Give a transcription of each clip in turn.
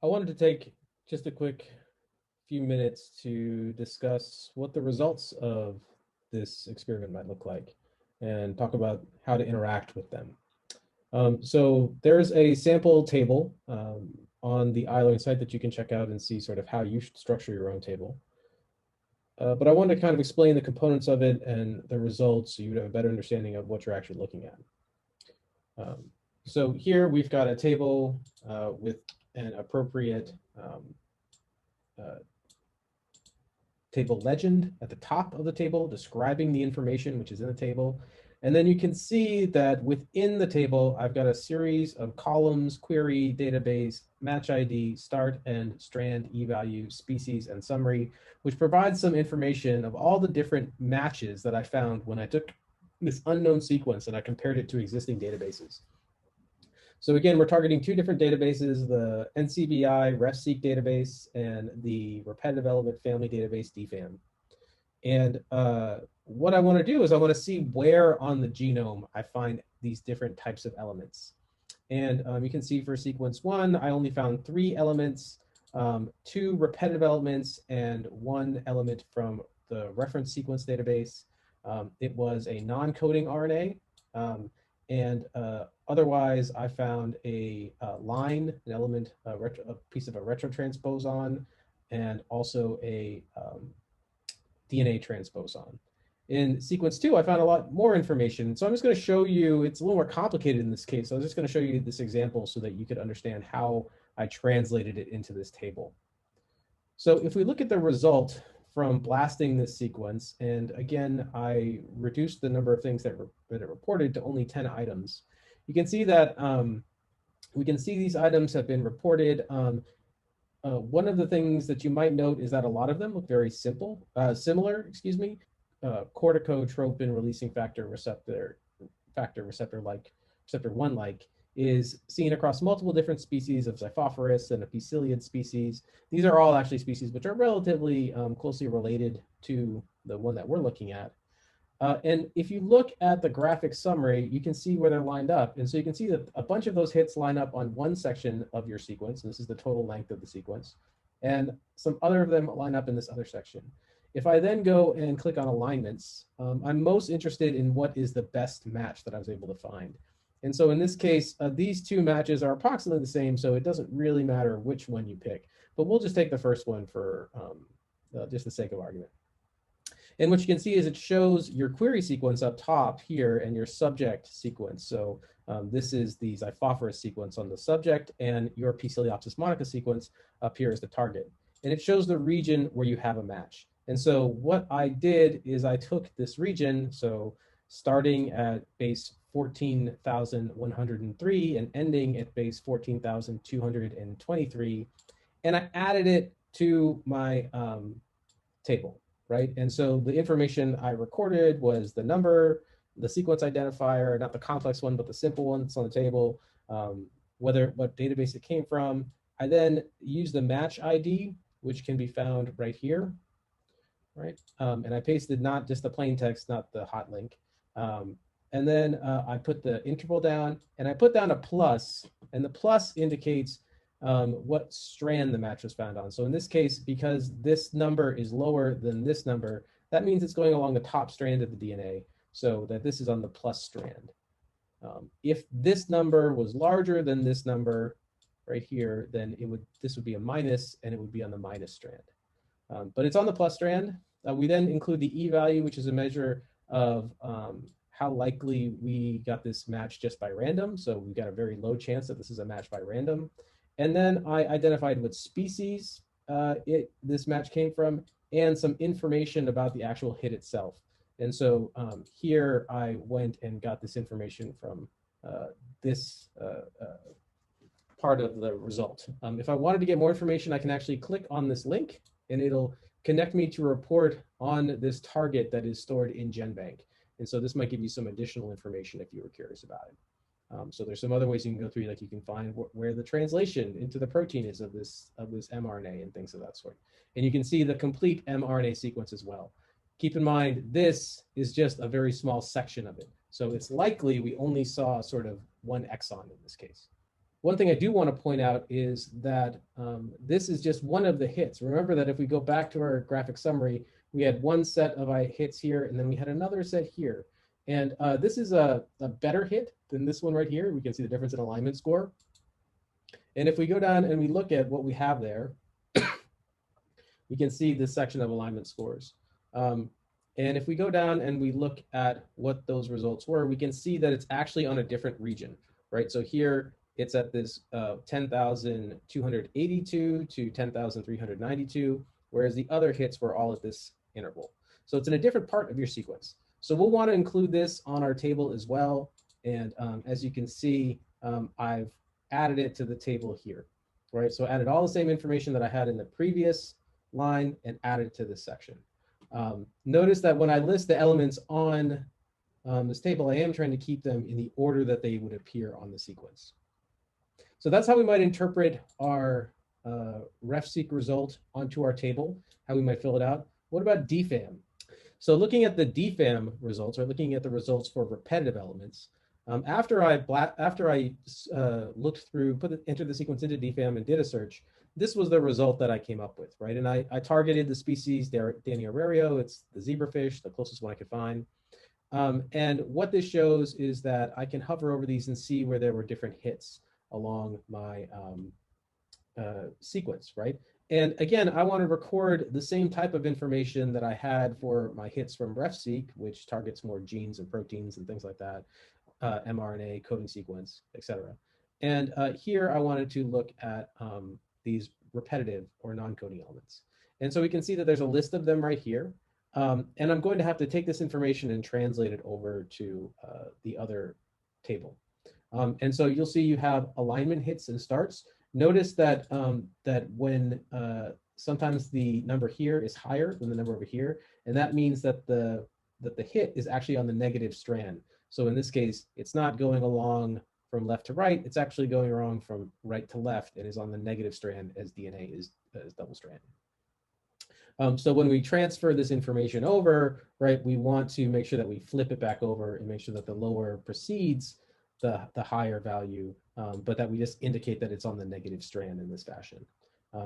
I wanted to take just a quick few minutes to discuss what the results of this experiment might look like and talk about how to interact with them. So there's a sample table on the iLearn site that you can check out and see sort of how you should structure your own table. But I wanted to kind of explain the components of it and the results so you would have a better understanding of what you're actually looking at. So here we've got a table with an appropriate uh, table legend at the top of the table describing the information which is in the table. And then you can see that within the table, I've got a series of columns, query, database, match ID, start, and strand, e-value, species, and summary, which provides some information of all the different matches that I found when I took this unknown sequence and I compared it to existing databases. So again, we're targeting two different databases, the NCBI RefSeq database and the repetitive element family database DFAM. And what I want to do is I want to see where on the genome I find these different types of elements. And you can see for sequence one, I only found 3 elements, 2 repetitive elements, and 1 element from the reference sequence database. It was a non-coding RNA. And otherwise, I found a line, an element, a piece of a retrotransposon, and also a DNA transposon. In sequence 2, I found a lot more information. So I'm just going to show you, it's a little more complicated in this case. So I'm just going to show you this example so that you could understand how I translated it into this table. So if we look at the result from blasting this sequence, and again, I reduced the number of things that it reported to only 10 items. You can see that we can see these items have been reported. One of the things that you might note is that a lot of them look very similar, excuse me, corticotropin releasing factor receptor receptor 1 like is seen across multiple different species of Xiphophorus and apiciliid species. These are all actually species which are relatively closely related to the one that we're looking at. And if you look at the graphic summary, you can see where they're lined up. And so you can see that a bunch of those hits line up on one section of your sequence. And this is the total length of the sequence. And some other of them line up in this other section. If I then go and click on alignments, I'm most interested in what is the best match that I was able to find. And so in this case, these two matches are approximately the same, so it doesn't really matter which one you pick. But we'll just take the first one for just the sake of argument. And what you can see is it shows your query sequence up top here and your subject sequence. So this is the Xiphophorus sequence on the subject, and your P-Coleopsis monica sequence up here is the target. And it shows the region where you have a match. And so what I did is I took this region, so starting at base 14,103 and ending at base 14,223, and I added it to my table, right? And so the information I recorded was the number, the sequence identifier, not the complex one, but the simple one that's on the table, what database it came from. I then used the match ID, which can be found right here, right? And I pasted not just the plain text, not the hot link. And then I put the interval down, and I put down a plus, and the plus indicates what strand the match was found on. So in this case, because this number is lower than this number, that means it's going along the top strand of the DNA, so that this is on the plus strand. If this number was larger than this number right here, then this would be a minus, and it would be on the minus strand. But it's on the plus strand. We then include the e-value, which is a measure of how likely we got this match just by random. So we've got a very low chance that this is a match by random. And then I identified what species this match came from and some information about the actual hit itself. And so here I went and got this information from this part of the result. If I wanted to get more information, I can actually click on this link and it'll connect me to a report on this target that is stored in GenBank. And so this might give you some additional information if you were curious about it. So there's some other ways you can go through, like you can find where the translation into the protein is of this mRNA and things of that sort. And you can see the complete mRNA sequence as well. Keep in mind, this is just a very small section of it. So it's likely we only saw sort of one exon in this case. One thing I do want to point out is that this is just one of the hits. Remember that if we go back to our graphic summary, we had one set of hits here, and then we had another set here. And this is a better hit than this one right here. We can see the difference in alignment score. And if we go down and we look at what we have there, we can see this section of alignment scores. And if we go down and we look at what those results were, we can see that it's actually on a different region, right? So here it's at this 10,282 to 10,392, whereas the other hits were all at this interval. So it's in a different part of your sequence. So we'll want to include this on our table as well. And as you can see, I've added it to the table here, right? So I added all the same information that I had in the previous line and added it to this section. Notice that when I list the elements on this table, I am trying to keep them in the order that they would appear on the sequence. So that's how we might interpret our RefSeq result onto our table, how we might fill it out. What about DFAM? So looking at the DFAM results, or looking at the results for repetitive elements, after I looked through, entered the sequence into DFAM and did a search, this was the result that I came up with, right? And I targeted the species Dani Aurario. It's the zebrafish, the closest one I could find. And what this shows is that I can hover over these and see where there were different hits along my sequence, right? And again, I want to record the same type of information that I had for my hits from RefSeq, which targets more genes and proteins and things like that, mRNA, coding sequence, et cetera. And here I wanted to look at these repetitive or non-coding elements. And so we can see that there's a list of them right here. And I'm going to have to take this information and translate it over to the other table. And so you'll see you have alignment hits and starts. Notice that that when sometimes the number here is higher than the number over here, and that means that the hit is actually on the negative strand. So in this case, it's not going along from left to right, it's actually going along from right to left and is on the negative strand as DNA is double strand. So when we transfer this information over, right, we want to make sure that we flip it back over and make sure that the lower precedes the higher value, but that we just indicate that it's on the negative strand in this fashion.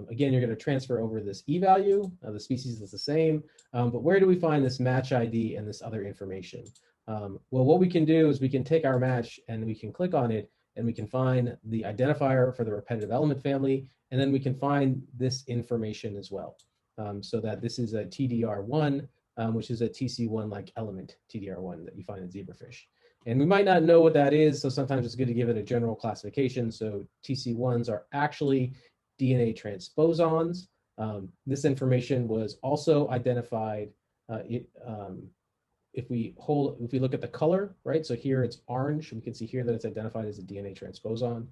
Again, you're going to transfer over this E value. The species is the same, but where do we find this match ID and this other information? Well, what we can do is we can take our match and we can click on it and we can find the identifier for the repetitive element family, and then we can find this information as well. So that this is a TDR1, which is a TC1-like element, TDR1, that you find in zebrafish. And we might not know what that is, so sometimes it's good to give it a general classification. So TC1s are actually DNA transposons. This information was also identified if we look at the color, right? So here it's orange. We can see here that it's identified as a DNA transposon.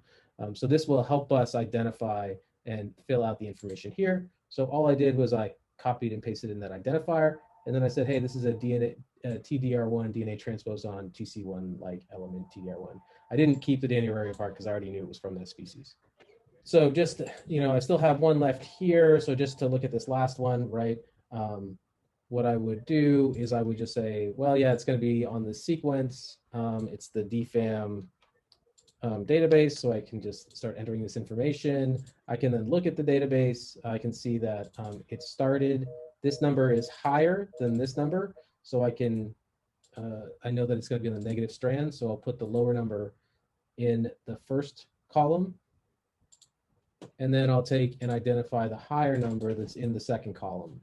So this will help us identify and fill out the information here. So all I did was I copied and pasted in that identifier, and then I said, hey, this is a TDR1 DNA transposon TC1-like element TDR1. I didn't keep the Dani Aurario part because I already knew it was from that species. So just, I still have one left here. So just to look at this last one, right? What I would do is I would just say, well, yeah, it's going to be on the sequence. It's the DFAM database, so I can just start entering this information. I can then look at the database. I can see that it started. This number is higher than this number, so I can. I know that it's going to be on the negative strand, so I'll put the lower number in the first column, and then I'll take and identify the higher number that's in the second column.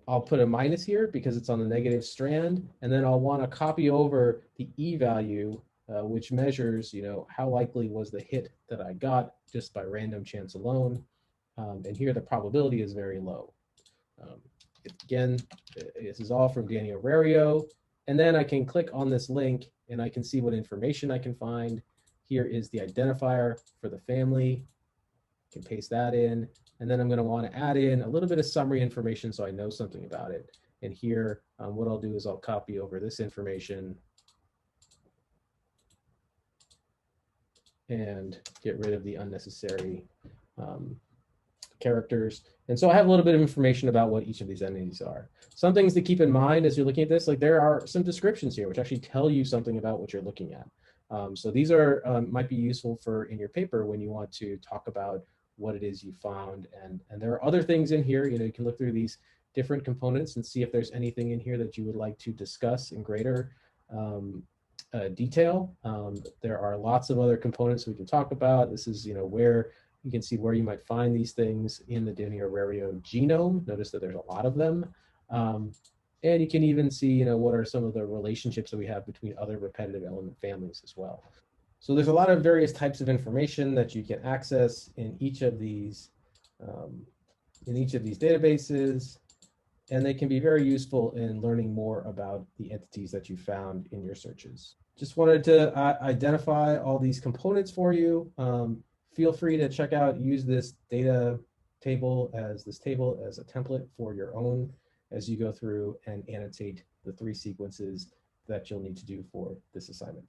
I'll put a minus here because it's on the negative strand, and then I'll want to copy over the E value, which measures, how likely was the hit that I got just by random chance alone. And here the probability is very low. Again, this is all from Dani Aurario. And then I can click on this link and I can see what information I can find. Here is the identifier for the family. I can paste that in. And then I'm going to want to add in a little bit of summary information so I know something about it. And here, what I'll do is I'll copy over this information and get rid of the unnecessary characters. And so I have a little bit of information about what each of these entities are. Some things to keep in mind as you're looking at this, like there are some descriptions here which actually tell you something about what you're looking at. So these are might be useful for in your paper when you want to talk about what it is you found. And there are other things in here. You can look through these different components and see if there's anything in here that you would like to discuss in greater detail. There are lots of other components we can talk about. This is where you can see where you might find these things in the Deinorario genome. Notice that there's a lot of them. And you can even see, what are some of the relationships that we have between other repetitive element families as well. So there's a lot of various types of information that you can access in each of these databases, and they can be very useful in learning more about the entities that you found in your searches. Just wanted to identify all these components for you. Feel free to check out, use this table as a template for your own as you go through and annotate the 3 sequences that you'll need to do for this assignment.